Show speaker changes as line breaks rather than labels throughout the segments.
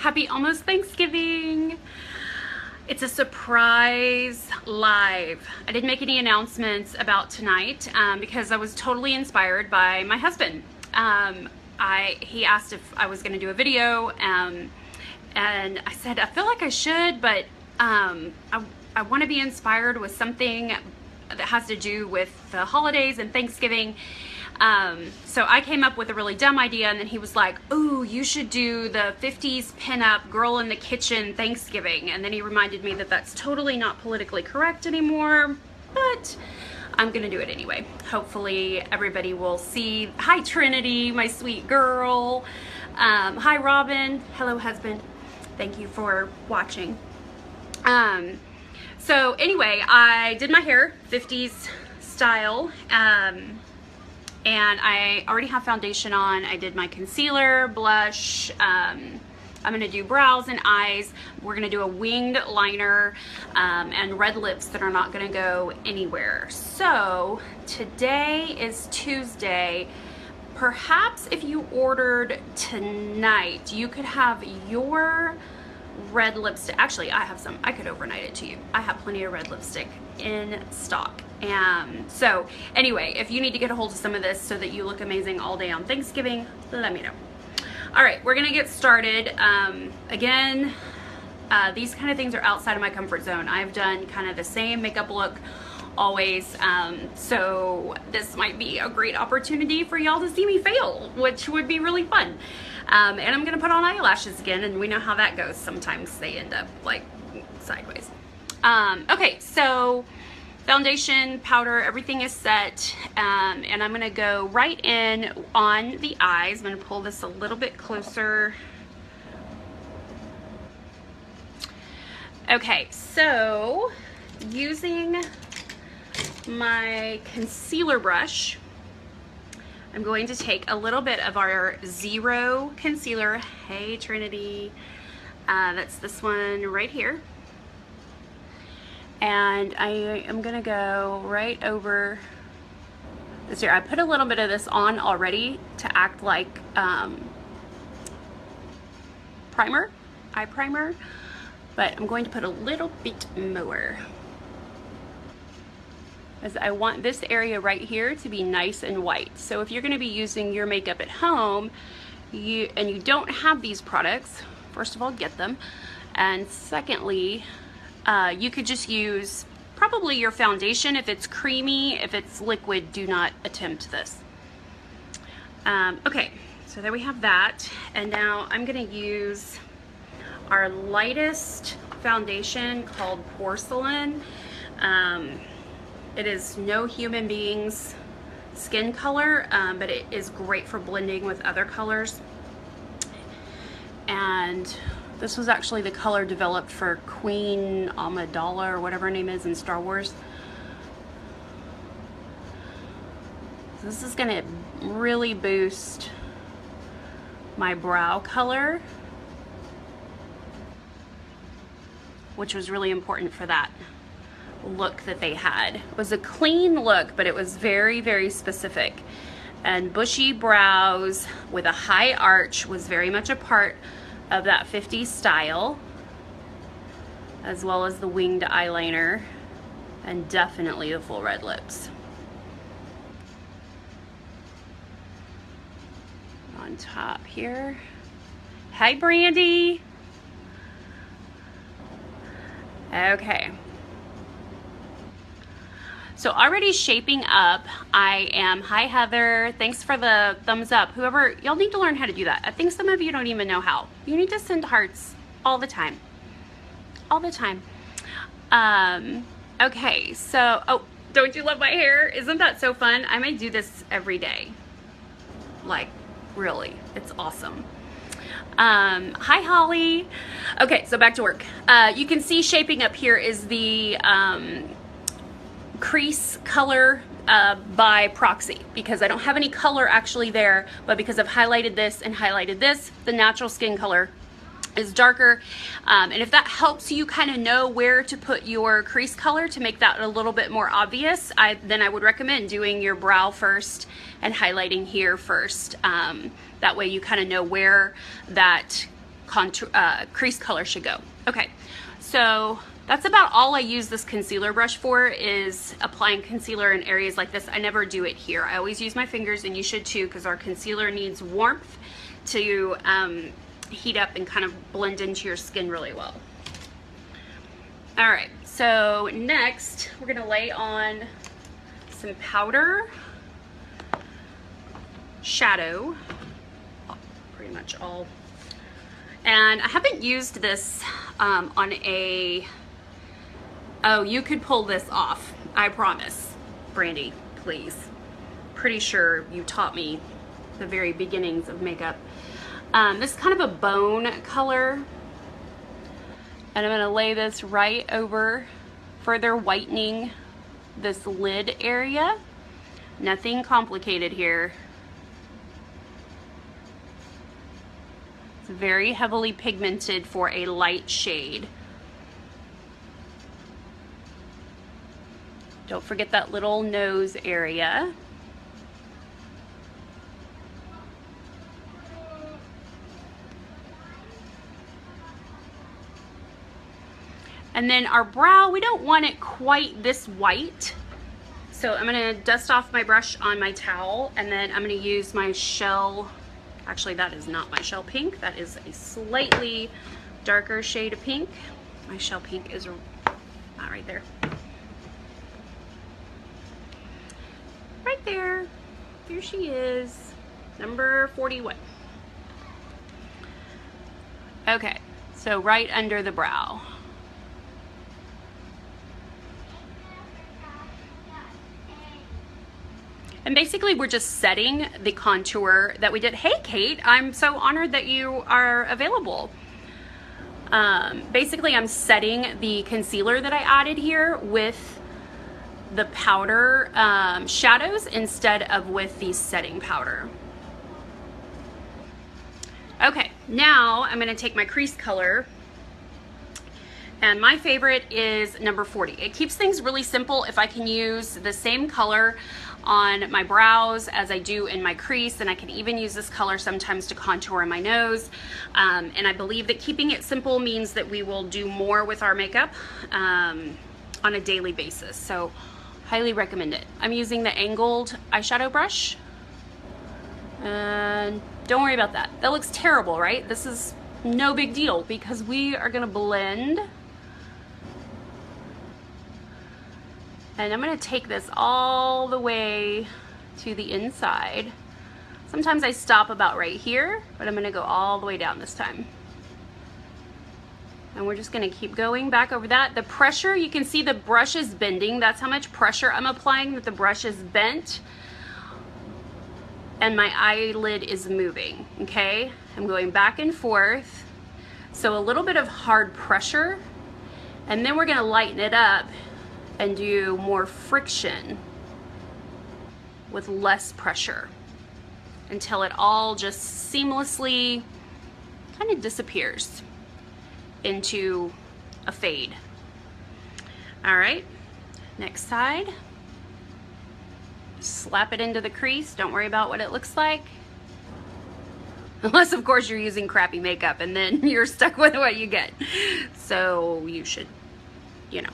Happy almost Thanksgiving. It's a surprise live. I didn't make any announcements about tonight because I was totally inspired by my husband. He asked if I was going to do a video, and I said I feel like I should, but I want to be inspired with something that has to do with the holidays and Thanksgiving. So I came up with a really dumb idea, and then he was like, "Ooh, you should do the 50s pinup girl in the kitchen Thanksgiving." And then he reminded me that that's totally not politically correct anymore, but I'm gonna do it anyway. Hopefully everybody will see. Hi Trinity, my sweet girl. Hi Robin. Hello husband. Thank you for watching. So anyway, I did my hair 50s style. And I already have foundation on. I did my concealer, blush. I'm gonna do brows and eyes. We're gonna do a winged liner and red lips that are not gonna go anywhere. So today is Tuesday. Perhaps if you ordered tonight, you could have your red lipstick. Actually, I have some. I could overnight it to you. I have plenty of red lipstick in stock. So anyway, if you need to get a hold of some of this so that you look amazing all day on Thanksgiving, let me know. All right, we're gonna get started. Again, these kind of things are outside of my comfort zone. I've done kind of the same makeup look always, so this might be a great opportunity for y'all to see me fail, which would be really fun. And I'm gonna put on eyelashes again, and we know how that goes. Sometimes they end up like sideways. Okay, so foundation, powder, everything is set, and I'm gonna go right in on the eyes. I'm gonna pull this a little bit closer. Okay, so using my concealer brush, I'm going to take a little bit of our Zero concealer. Hey Trinity, that's this one right here. And I am gonna go right over this here. I put a little bit of this on already to act like primer, eye primer, but I'm going to put a little bit more, as I want this area right here to be nice and white. So if you're gonna be using your makeup at home, and you don't have these products, first of all, get them. And secondly, you could just use probably your foundation if it's creamy. If it's liquid, do not attempt this. Okay, so there we have that. And now I'm gonna use our lightest foundation called Porcelain. It is no human being's skin color, but it is great for blending with other colors. And this was actually the color developed for Queen Amidala, or whatever her name is in Star Wars. So this is gonna really boost my brow color, which was really important for that look that they had. It was a clean look, but it was very, very specific. And bushy brows with a high arch was very much a part of that 50s style, as well as the winged eyeliner, and definitely the full red lips. On top here. Hi Brandy. Okay. So already shaping up, I am, hi Heather, thanks for the thumbs up. Whoever, y'all need to learn how to do that. I think some of you don't even know how. You need to send hearts all the time. All the time. Okay, so, oh, don't you love my hair? Isn't that so fun? I may do this every day. Like, really, it's awesome. Hi Holly. Okay, so back to work. You can see shaping up here is the, crease color by proxy, because I don't have any color actually there, but because I've highlighted this and highlighted this, the natural skin color is darker. And if that helps you kind of know where to put your crease color to make that a little bit more obvious, then I would recommend doing your brow first and highlighting here first. That way you kind of know where that contour, crease color should go. Okay, so that's about all I use this concealer brush for, is applying concealer in areas like this. I never do it here. I always use my fingers, and you should too, because our concealer needs warmth to heat up and kind of blend into your skin really well. All right, so next we're gonna lay on some powder, shadow, pretty much all. And I haven't used this on a, oh, you could pull this off, I promise. Brandy, please. Pretty sure you taught me the very beginnings of makeup. This is kind of a bone color. And I'm gonna lay this right over, further whitening this lid area. Nothing complicated here. It's very heavily pigmented for a light shade. Don't forget that little nose area. And then our brow, we don't want it quite this white. So I'm gonna dust off my brush on my towel, and then I'm gonna use my shell, actually that is not my shell pink, that is a slightly darker shade of pink. My shell pink is right there. Right there, here she is, number 41. Okay, so right under the brow. And basically we're just setting the contour that we did. Hey Kate, I'm so honored that you are available. Basically I'm setting the concealer that I added here with the powder shadows instead of with the setting powder. Okay, now I'm gonna take my crease color, and my favorite is number 40. It keeps things really simple if I can use the same color on my brows as I do in my crease, and I can even use this color sometimes to contour my nose. And I believe that keeping it simple means that we will do more with our makeup on a daily basis. So highly recommend it. I'm using the angled eyeshadow brush, and don't worry about that. That looks terrible, right? This is no big deal because we are gonna blend. And I'm gonna take this all the way to the inside. Sometimes I stop about right here, but I'm gonna go all the way down this time. And we're just gonna keep going back over that. The pressure, you can see the brush is bending. That's how much pressure I'm applying, that the brush is bent. And my eyelid is moving, okay? I'm going back and forth. So a little bit of hard pressure, and then we're gonna lighten it up and do more friction with less pressure until it all just seamlessly kind of disappears into a fade. All right, next side. Slap it into the crease. Don't worry about what it looks like. Unless, of course, you're using crappy makeup and then you're stuck with what you get. So you should, you know.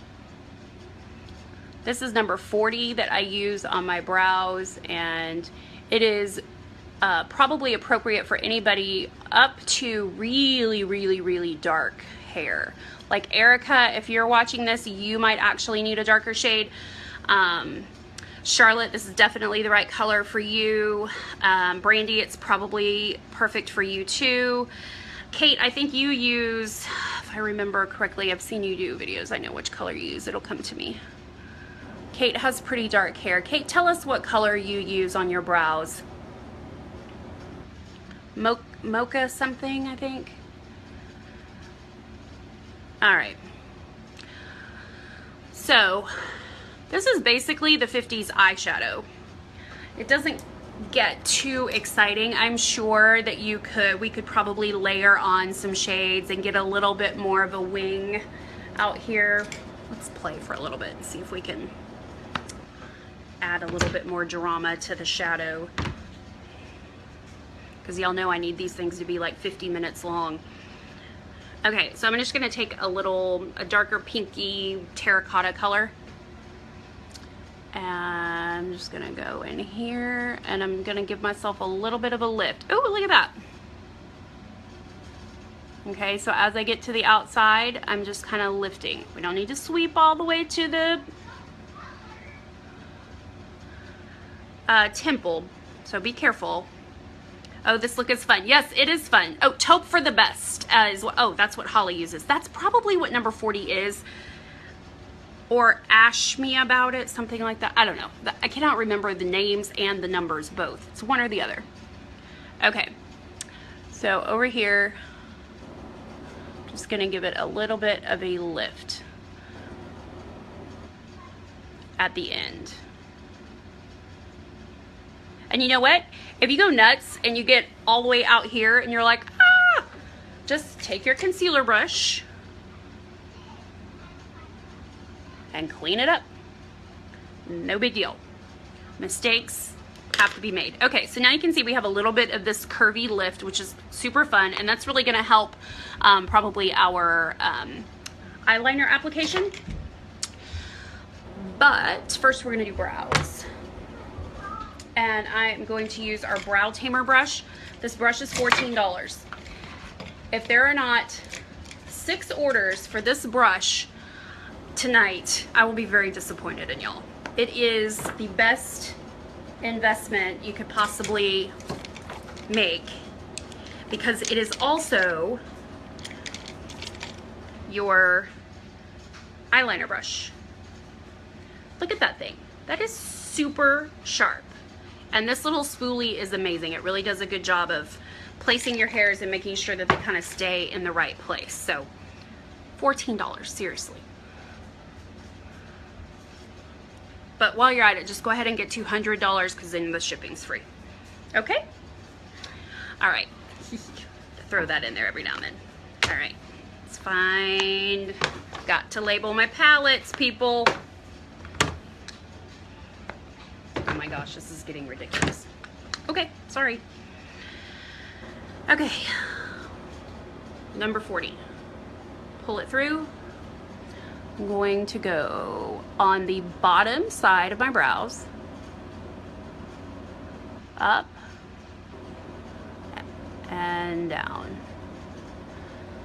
This is number 40 that I use on my brows, and it is probably appropriate for anybody up to really, really, really dark hair. Like Erica, if you're watching this, you might actually need a darker shade. Charlotte, this is definitely the right color for you. Brandy, it's probably perfect for you too. Kate, I think you use, if I remember correctly, I've seen you do videos, I know which color you use, it'll come to me. Kate has pretty dark hair. Kate, tell us what color you use on your brows. Mocha something, I think. All right. So this is basically the 50s eyeshadow. It doesn't get too exciting. I'm sure that we could probably layer on some shades and get a little bit more of a wing out here. Let's play for a little bit and see if we can add a little bit more drama to the shadow, because y'all know I need these things to be like 50 minutes long. Okay, so I'm just gonna take a darker pinky terracotta color. And I'm just gonna go in here and I'm gonna give myself a little bit of a lift. Oh, look at that. Okay, so as I get to the outside, I'm just kind of lifting. We don't need to sweep all the way to the temple, so be careful. Oh, this look is fun. Yes, it is fun. Oh, taupe for the best. Oh, that's what Holly uses. That's probably what number 40 is. Or ash me about it, something like that. I don't know. I cannot remember the names and the numbers both. It's one or the other. Okay, so over here, just gonna give it a little bit of a lift at the end. And you know what? If you go nuts and you get all the way out here and you're like, ah, just take your concealer brush and clean it up. No big deal. Mistakes have to be made. Okay, so now you can see we have a little bit of this curvy lift, which is super fun, and that's really gonna help probably our eyeliner application. But first we're gonna do brows. And I'm going to use our brow tamer brush. This brush is $14. If there are not 6 orders for this brush tonight, I will be very disappointed in y'all. It is the best investment you could possibly make because it is also your eyeliner brush. Look at that thing. That is super sharp. And this little spoolie is amazing. It really does a good job of placing your hairs and making sure that they kind of stay in the right place. So $14, seriously. But while you're at it, just go ahead and get $200 because then the shipping's free. Okay? All right. Throw that in there every now and then. All right. It's fine. Got to label my palettes, people. Oh my gosh, this is getting ridiculous. Okay, sorry. Okay. Number 40. Pull it through. I'm going to go on the bottom side of my brows, up and down.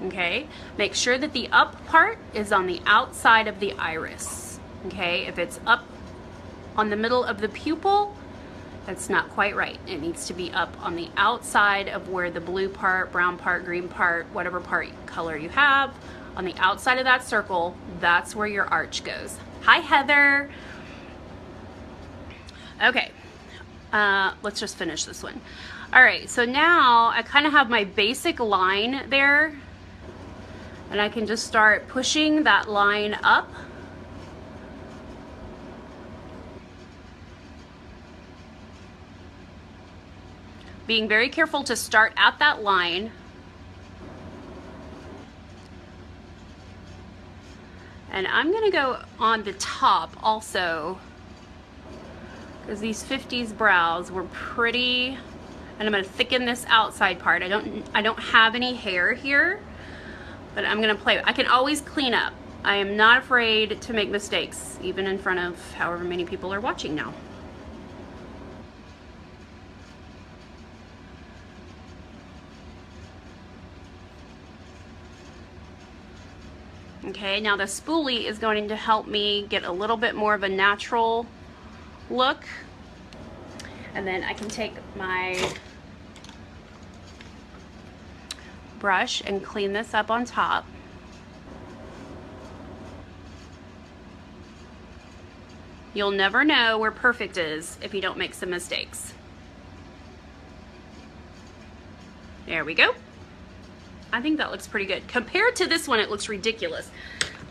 Okay, make sure that the up part is on the outside of the iris. Okay, if it's up on the middle of the pupil, that's not quite right. It needs to be up on the outside of where the blue part, brown part, green part, whatever part color you have. On the outside of that circle, that's where your arch goes. Hi, Heather. Okay, let's just finish this one. All right, so now I kind of have my basic line there, and I can just start pushing that line up. Being very careful to start at that line. And I'm gonna go on the top also, because these 50s brows were pretty, and I'm gonna thicken this outside part. I don't have any hair here, but I'm gonna play. I can always clean up. I am not afraid to make mistakes, even in front of however many people are watching now. Okay, now the spoolie is going to help me get a little bit more of a natural look. And then I can take my brush and clean this up on top. You'll never know where perfect is if you don't make some mistakes. There we go. I think that looks pretty good. Compared to this one, it looks ridiculous.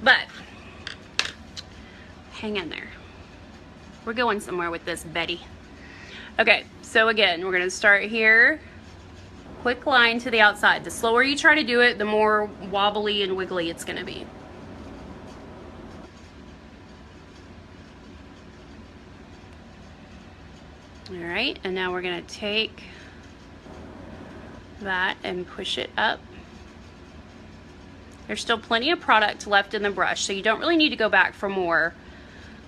But hang in there. We're going somewhere with this, Betty. Okay, so again, we're gonna start here. Quick line to the outside. The slower you try to do it, the more wobbly and wiggly it's gonna be. All right, and now we're gonna take that and push it up. There's still plenty of product left in the brush, so you don't really need to go back for more.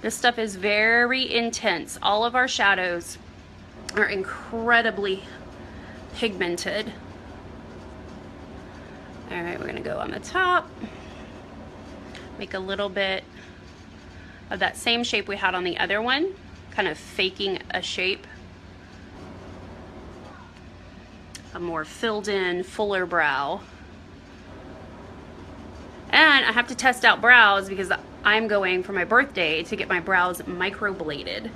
This stuff is very intense. All of our shadows are incredibly pigmented. All right, we're gonna go on the top, make a little bit of that same shape we had on the other one, kind of faking a shape. A more filled in, fuller brow. And I have to test out brows because I'm going for my birthday to get my brows microbladed.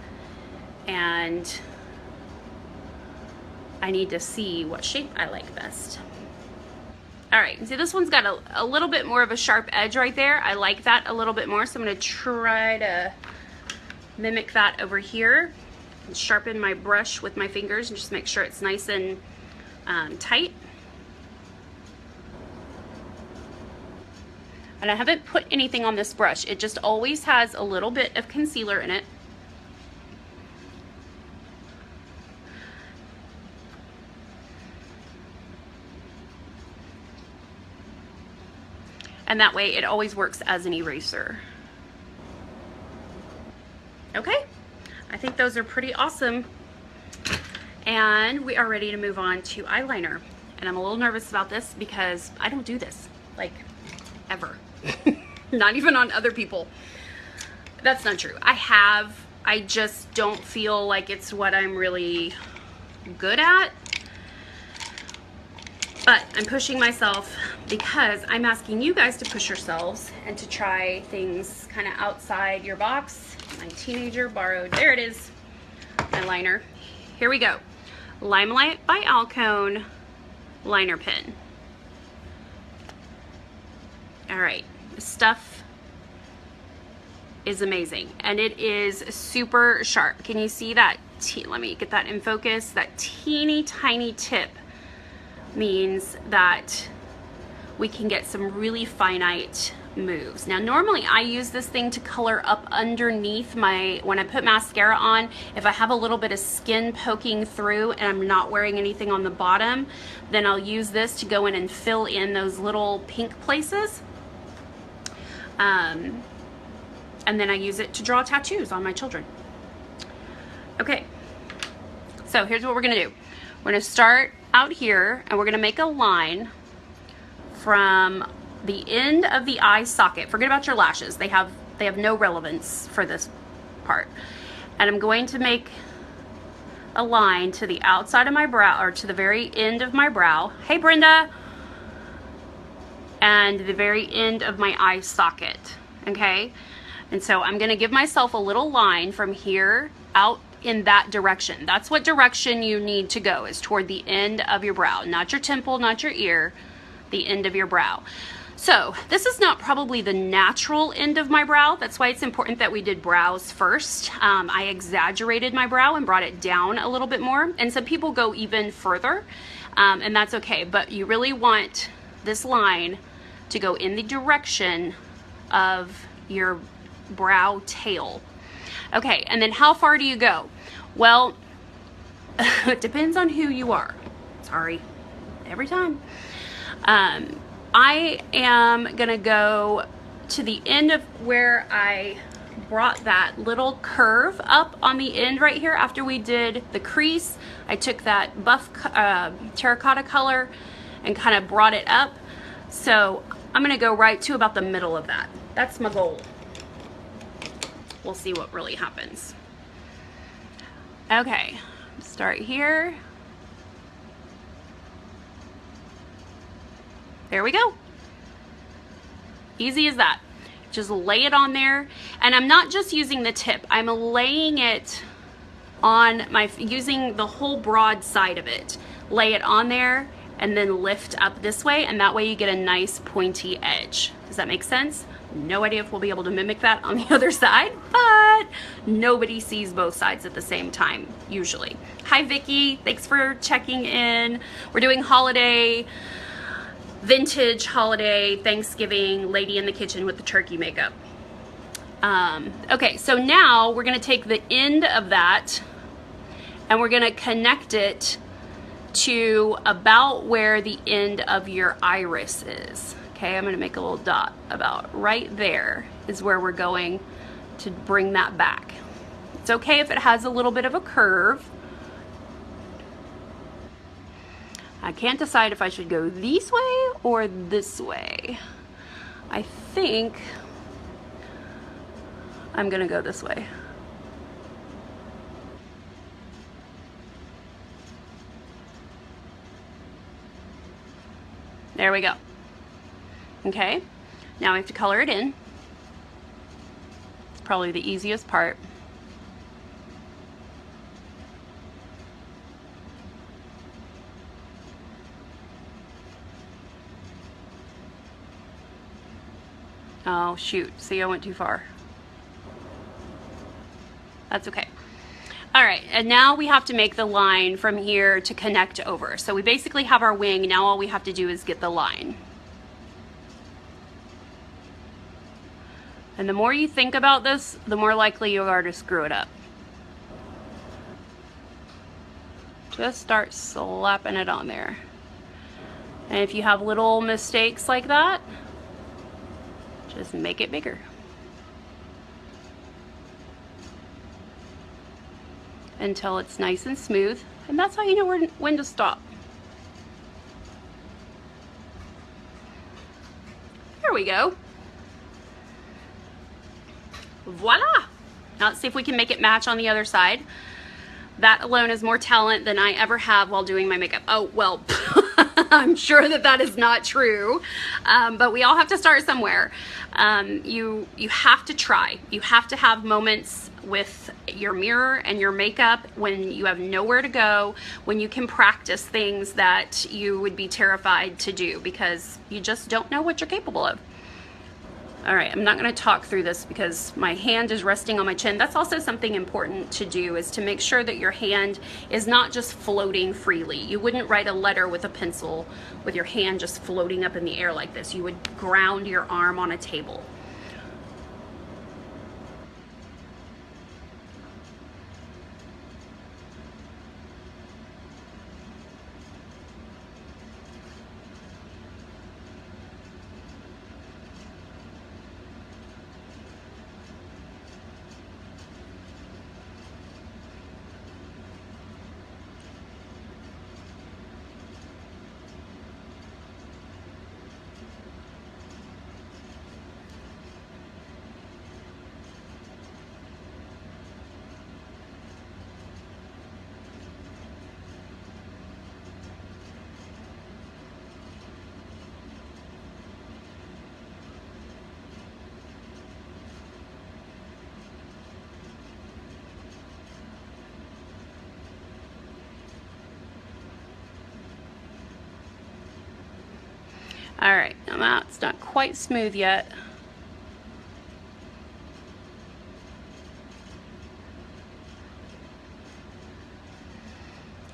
And I need to see what shape I like best. All right, see this one's got a little bit more of a sharp edge right there. I like that a little bit more, so I'm gonna try to mimic that over here and sharpen my brush with my fingers and just make sure it's nice and tight. And I haven't put anything on this brush. It just always has a little bit of concealer in it. And that way it always works as an eraser. Okay, I think those are pretty awesome. And we are ready to move on to eyeliner. And I'm a little nervous about this because I don't do this, like, ever. Not even on other people. That's not true. I just don't feel like it's what I'm really good at. But I'm pushing myself because I'm asking you guys to push yourselves and to try things kind of outside your box. My teenager borrowed, there it is, my liner. Here we go. LimeLight by Alcone liner pen. All right, this stuff is amazing and it is super sharp. Can you see that? Let me get that in focus. That teeny tiny tip means that we can get some really finite moves. Now normally I use this thing to color up underneath when I put mascara on. If I have a little bit of skin poking through and I'm not wearing anything on the bottom, then I'll use this to go in and fill in those little pink places. And then I use it to draw tattoos on my children. Okay, so here's what we're gonna do. We're gonna start out here and we're gonna make a line from the end of the eye socket. Forget about your lashes. They have no relevance for this part. And I'm going to make a line to the outside of my brow, or to the very end of my brow. Hey Brenda! And the very end of my eye socket, okay? And so I'm gonna give myself a little line from here out in that direction. That's what direction you need to go, is toward the end of your brow, not your temple, not your ear, the end of your brow. So this is not probably the natural end of my brow. That's why it's important that we did brows first. I exaggerated my brow and brought it down a little bit more, and some people go even further, and that's okay, but you really want this line to go in the direction of your brow tail. Okay, and then how far do you go? Well, it depends on who you are. Sorry, every time. I am gonna go to the end of where I brought that little curve up on the end right here after we did the crease. I took that buff terracotta color and kind of brought it up. So I'm gonna go right to about the middle of that. That's my goal. We'll see what really happens. Okay, start here. There we go. Easy as that. Just lay it on there. And I'm not just using the tip. I'm laying it on using the whole broad side of it. Lay it on there and then lift up this way, and that way you get a nice pointy edge. Does that make sense? No idea if we'll be able to mimic that on the other side, but nobody sees both sides at the same time, usually. Hi Vicky, thanks for checking in. We're doing holiday, vintage holiday, Thanksgiving, lady in the kitchen with the turkey makeup. Okay, so now we're gonna take the end of that and we're gonna connect it to about where the end of your iris is. Okay, I'm gonna make a little dot about right there is where we're going to bring that back. It's okay if it has a little bit of a curve. I can't decide if I should go this way or this way. I think I'm gonna go this way. There we go. Okay, now we have to color it in. It's probably the easiest part. Oh shoot, see, I went too far. That's okay. All right, and now we have to make the line from here to connect over. So we basically have our wing, now all we have to do is get the line. And the more you think about this, the more likely you are to screw it up. Just start slapping it on there. And if you have little mistakes like that, just make it bigger. Until it's nice and smooth. And that's how you know when to stop. There we go. Voila! Now let's see if we can make it match on the other side. That alone is more talent than I ever have while doing my makeup. Oh, well, I'm sure that that is not true, but we all have to start somewhere. You have to try. You have to have moments with your mirror and your makeup when you have nowhere to go, when you can practice things that you would be terrified to do because you just don't know what you're capable of. All right, I'm not going to talk through this because my hand is resting on my chin. That's also something important to do, is to make sure that your hand is not just floating freely. You wouldn't write a letter with a pencil with your hand just floating up in the air like this. You would ground your arm on a table. All right, I'm out. It's not quite smooth yet.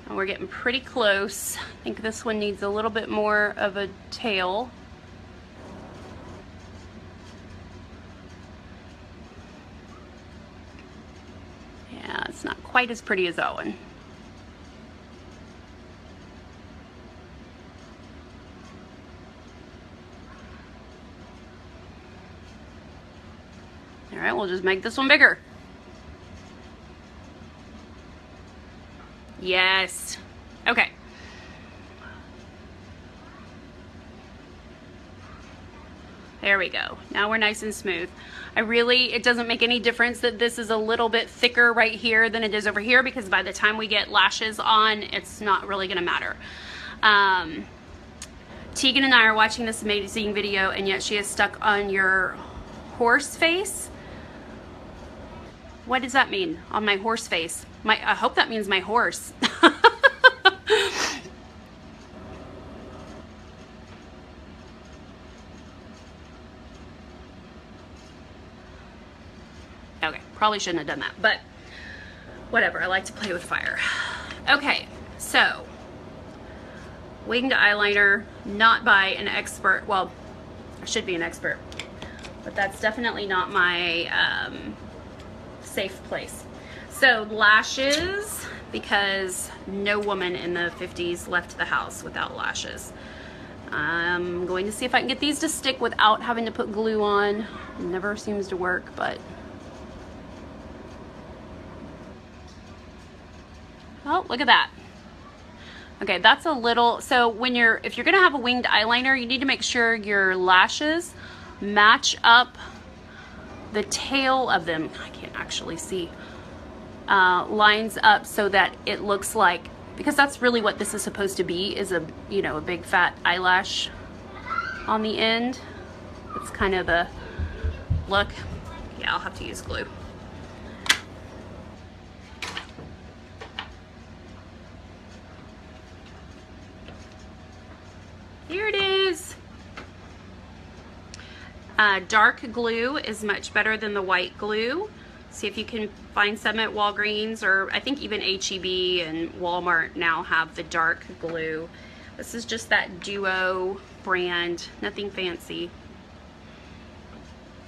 And we're getting pretty close. I think this one needs a little bit more of a tail. Yeah, it's not quite as pretty as that one. All right, we'll just make this one bigger. Yes. Okay. There we go. Now we're nice and smooth. It doesn't make any difference that this is a little bit thicker right here than it is over here, because by the time we get lashes on, it's not really gonna matter. Tegan and I are watching this amazing video, and yet she is stuck on your horse face. What does that mean? On my horse face? I hope that means my horse. Okay, probably shouldn't have done that, but whatever. I like to play with fire. Okay, so winged eyeliner, not by an expert. Well, I should be an expert, but that's definitely not my safe place. So lashes, because no woman in the 50s left the house without lashes. am going to see if I can get these to stick without having to put glue on. It never seems to work, but oh, look at that. Okay, that's a little, so when if you're gonna have a winged eyeliner, you need to make sure your lashes match up the tail of them. I can't actually see. Lines up so that it looks like, because that's really what this is supposed to be, is a, you know, a big fat eyelash on the end. It's kind of the look. Yeah, I'll have to use glue. Here it is. Dark glue is much better than the white glue. See if you can find some at Walgreens, or I think even H-E-B and Walmart now have the dark glue. This is just that Duo brand, nothing fancy.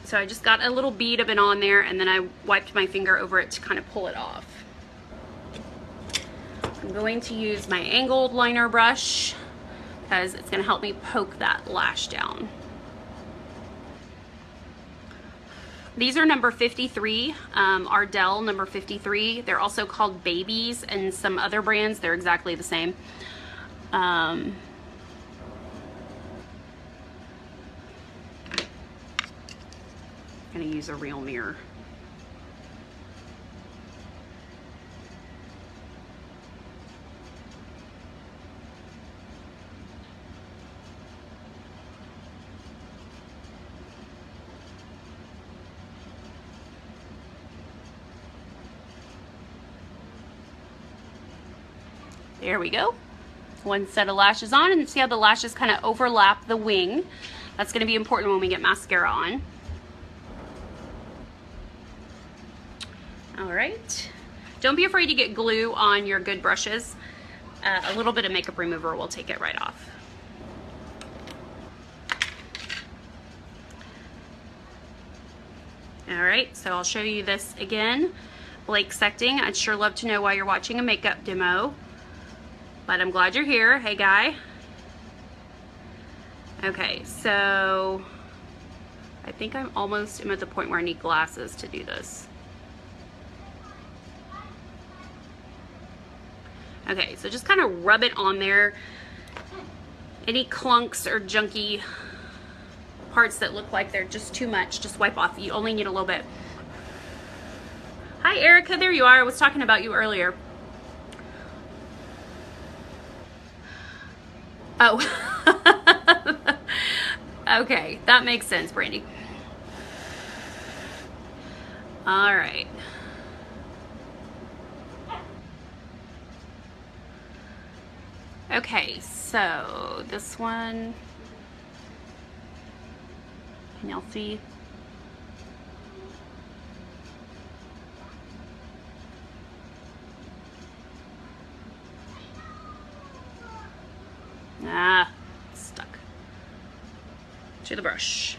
So I just got a little bead of it on there, and then I wiped my finger over it to kind of pull it off. I'm going to use my angled liner brush because it's going to help me poke that lash down. These are number 53, Ardell number 53. They're also called Babies, and some other brands, they're exactly the same. I'm gonna use a real mirror. There we go. One set of lashes on, and see how the lashes kind of overlap the wing. That's going to be important when we get mascara on. All right. Don't be afraid to get glue on your good brushes. A little bit of makeup remover will take it right off. All right, so I'll show you this again. Blake Secting, I'd sure love to know why you're watching a makeup demo, but I'm glad you're here. Hey, guy. Okay, so I think I'm at the point where I need glasses to do this. Okay, so just kind of rub it on there. Any clunks or junky parts that look like they're just too much, just wipe off. You only need a little bit. Hi, Erica, there you are. I was talking about you earlier. Oh, okay, that makes sense, Brandy. All right. Okay, so this one, can y'all see? Ah, stuck to the brush.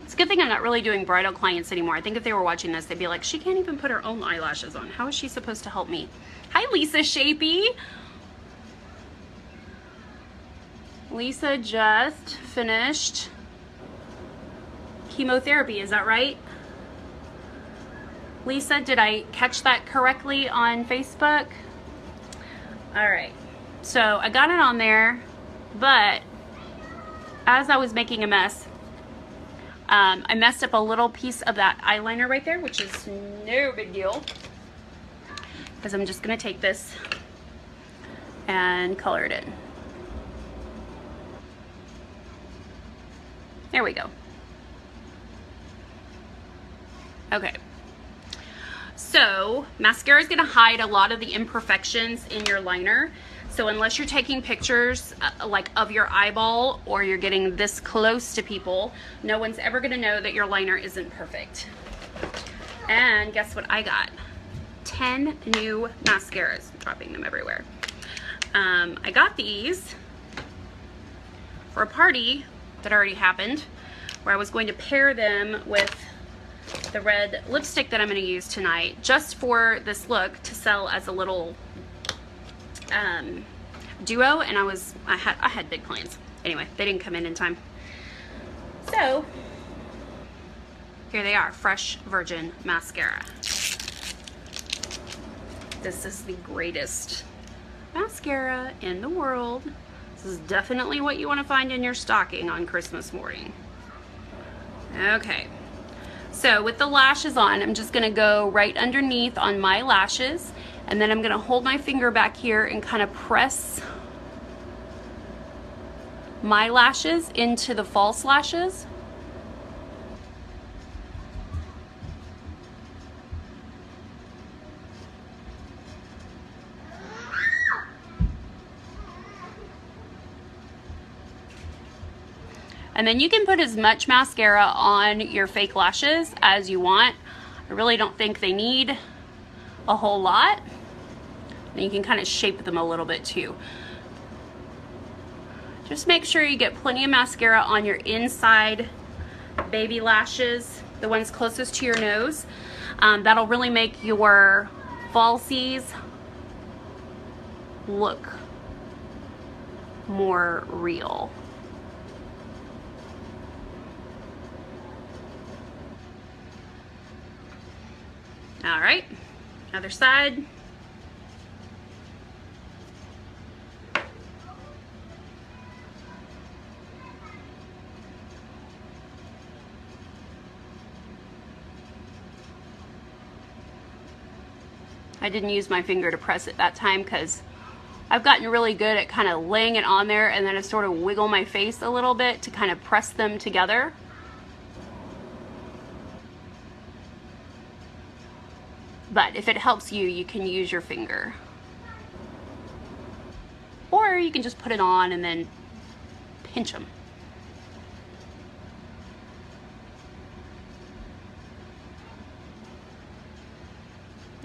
It's a good thing I'm not really doing bridal clients anymore. I think if they were watching this, they'd be like, she can't even put her own eyelashes on. How is she supposed to help me? Hi, Lisa Shapey. Lisa just finished chemotherapy, is that right? Lisa, did I catch that correctly on Facebook? All right, so I got it on there, but as I was making a mess, I messed up a little piece of that eyeliner right there, which is no big deal, because I'm just gonna take this and color it in. There we go. Okay. So mascara is gonna hide a lot of the imperfections in your liner. So unless you're taking pictures like of your eyeball, or you're getting this close to people, no one's ever gonna know that your liner isn't perfect. And guess what I got? 10 new mascaras. I'm dropping them everywhere. I got these for a party that already happened, where I was going to pair them with the red lipstick that I'm going to use tonight, just for this look to sell as a little duo, and I had big plans. Anyway, they didn't come in time. So here they are, Fresh Virgin Mascara. This is the greatest mascara in the world. This is definitely what you want to find in your stocking on Christmas morning. Okay, so with the lashes on, I'm just going to go right underneath on my lashes, and then I'm going to hold my finger back here and kind of press my lashes into the false lashes. And then you can put as much mascara on your fake lashes as you want. I really don't think they need a whole lot. And you can kind of shape them a little bit too. Just make sure you get plenty of mascara on your inside baby lashes, the ones closest to your nose. That'll really make your falsies look more real. All right, other side. I didn't use my finger to press it that time because I've gotten really good at kind of laying it on there and then I sort of wiggle my face a little bit to kind of press them together. But if it helps you, you can use your finger. Or you can just put it on and then pinch them.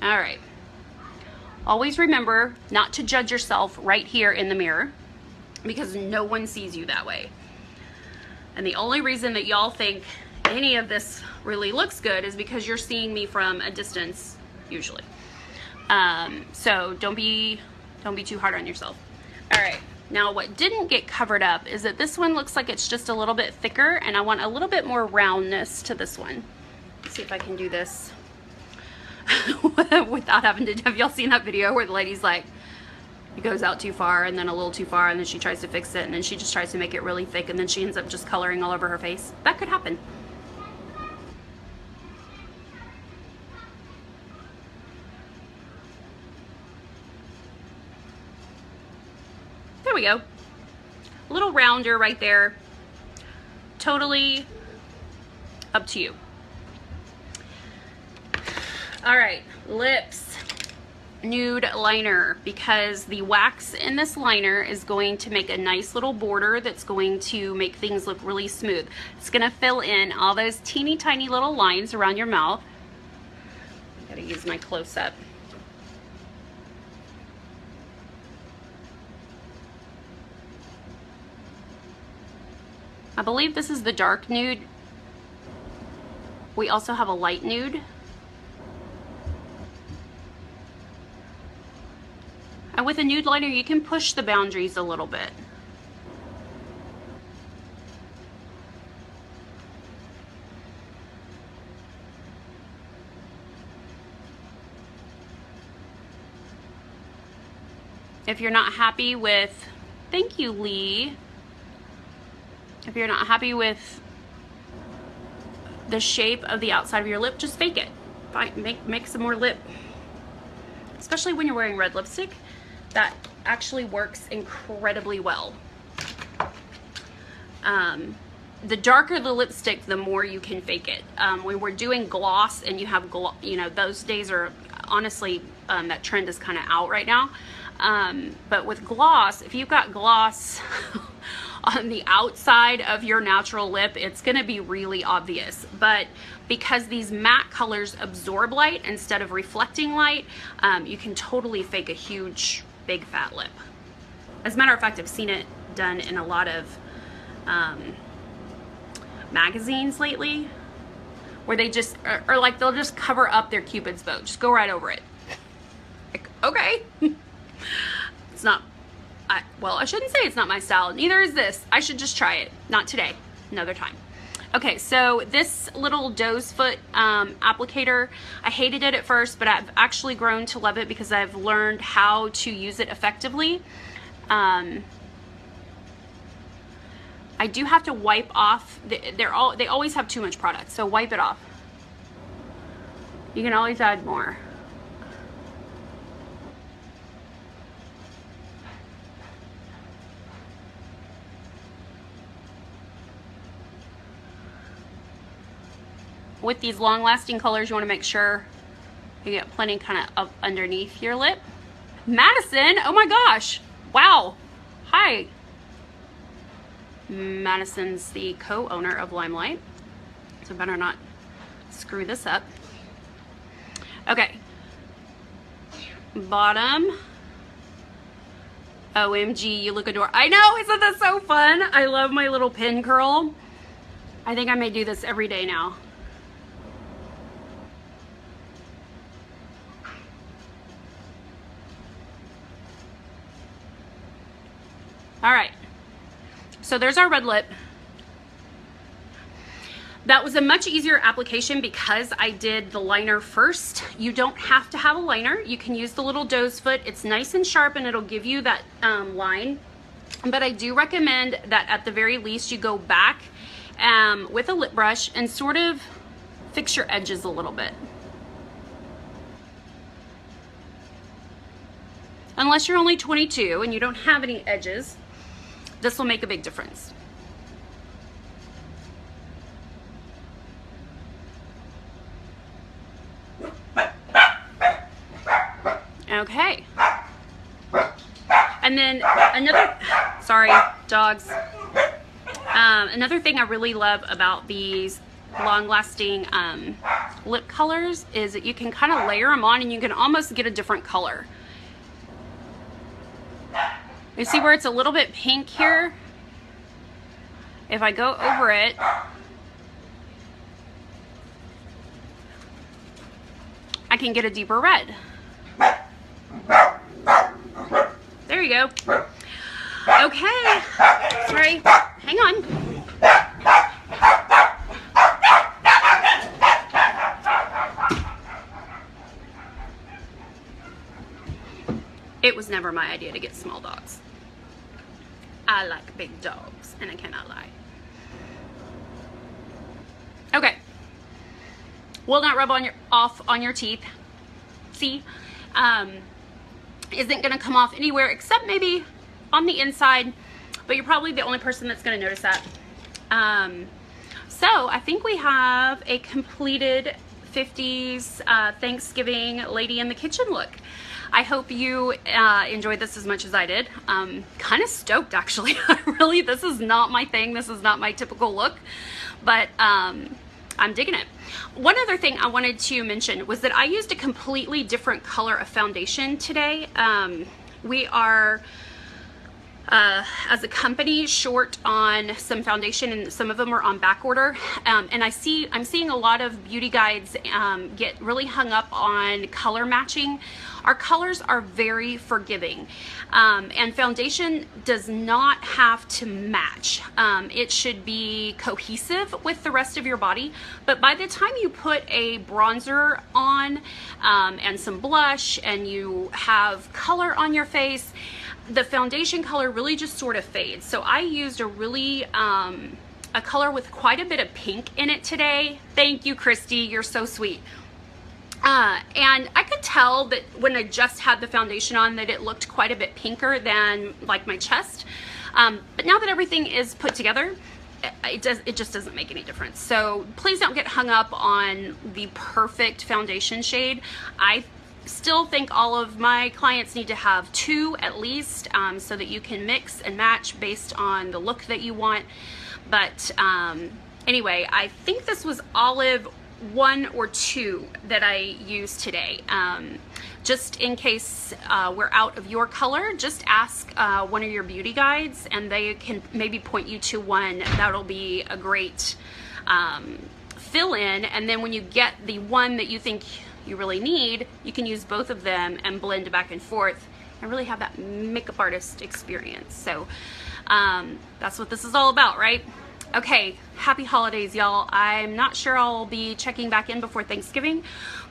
All right. Always remember not to judge yourself right here in the mirror, because no one sees you that way. And the only reason that y'all think any of this really looks good is because you're seeing me from a distance usually. So don't be too hard on yourself. All right, now what didn't get covered up is that this one looks like it's just a little bit thicker, and I want a little bit more roundness to this one. Let's see if I can do this without having to. Have y'all seen that video where the lady's like, it goes out too far and then a little too far, and then she tries to fix it, and then she just tries to make it really thick, and then she ends up just coloring all over her face? That could happen. There we go. A little rounder right there. Totally up to you. All right, lips. Nude liner, because the wax in this liner is going to make a nice little border that's going to make things look really smooth. It's going to fill in all those teeny tiny little lines around your mouth. Gotta use my close-up. I believe this is the dark nude. We also have a light nude. And with a nude liner, you can push the boundaries a little bit. If you're not happy with, thank you, Lee. If you're not happy with the shape of the outside of your lip, just fake it. Make some more lip. Especially when you're wearing red lipstick, that actually works incredibly well. The darker the lipstick, the more you can fake it. When we're doing gloss and you have, you know, those days are honestly, that trend is kind of out right now. But with gloss, if you've got gloss on the outside of your natural lip, it's going to be really obvious. But because these matte colors absorb light instead of reflecting light, you can totally fake a huge, big fat lip. As a matter of fact, I've seen it done in a lot of magazines lately, where they just, or like they'll just cover up their Cupid's bow. Just go right over it. Like, okay. It's not, well, I shouldn't say it's not my style. Neither is this. I should just try it. Not today. Another time. Okay, so this little doe's foot applicator, I hated it at first, but I've actually grown to love it because I've learned how to use it effectively. I do have to wipe off, they always have too much product, so wipe it off. You can always add more. With these long-lasting colors, you want to make sure you get plenty kind of up underneath your lip. Madison, oh my gosh, wow, hi. Madison's the co-owner of LimeLight, so better not screw this up. Okay, bottom. OMG, you look adorable. I know, isn't that so fun? I love my little pin curl. I think I may do this every day now. All right, so there's our red lip. That was a much easier application because I did the liner first. You don't have to have a liner. You can use the little doe's foot. It's nice and sharp and it'll give you that line. But I do recommend that at the very least you go back with a lip brush and sort of fix your edges a little bit. Unless you're only 22 and you don't have any edges, this will make a big difference. Okay. And then sorry, dogs. Another thing I really love about these long-lasting lip colors is that you can kind of layer them on and you can almost get a different color. You see where it's a little bit pink here? If I go over it, I can get a deeper red. There you go. Okay, sorry, hang on. It was never my idea to get small dogs. I like big dogs, and I cannot lie. Okay. Will not rub off on your teeth. See? Isn't gonna come off anywhere except maybe on the inside, but you're probably the only person that's gonna notice that. So I think we have a completed 50s Thanksgiving lady in the kitchen look. I hope you enjoyed this as much as I did. Kind of stoked actually. Really, this is not my thing. This is not my typical look, but I'm digging it. One other thing I wanted to mention was that I used a completely different color of foundation today. We are, as a company, short on some foundation, and some of them are on back order. And I'm seeing a lot of beauty guides get really hung up on color matching. Our colors are very forgiving, and foundation does not have to match. It should be cohesive with the rest of your body, but by the time you put a bronzer on and some blush and you have color on your face, the foundation color really just sort of fades. So I used a really a color with quite a bit of pink in it today. Thank you, Christy, you're so sweet. And I could tell that when I just had the foundation on that it looked quite a bit pinker than like my chest. But now that everything is put together, it just doesn't make any difference. So please don't get hung up on the perfect foundation shade. I still think all of my clients need to have two at least, so that you can mix and match based on the look that you want. But anyway, I think this was olive one or two that I use today. Just in case we're out of your color, just ask one of your beauty guides and they can maybe point you to one that'll be a great fill in. And then when you get the one that you think you really need, you can use both of them and blend back and forth and really have that makeup artist experience. So that's what this is all about, right? Okay, happy holidays, y'all. I'm not sure I'll be checking back in before Thanksgiving,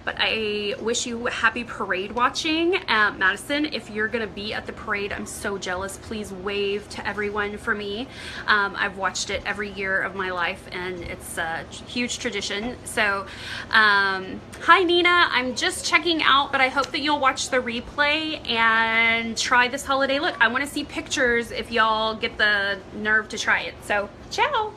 but I wish you happy parade watching. Madison, if you're gonna be at the parade, I'm so jealous. Please wave to everyone for me. I've watched it every year of my life and it's a huge tradition. So, hi Nina, I'm just checking out, but I hope that you'll watch the replay and try this holiday look. I wanna see pictures if y'all get the nerve to try it. So, ciao.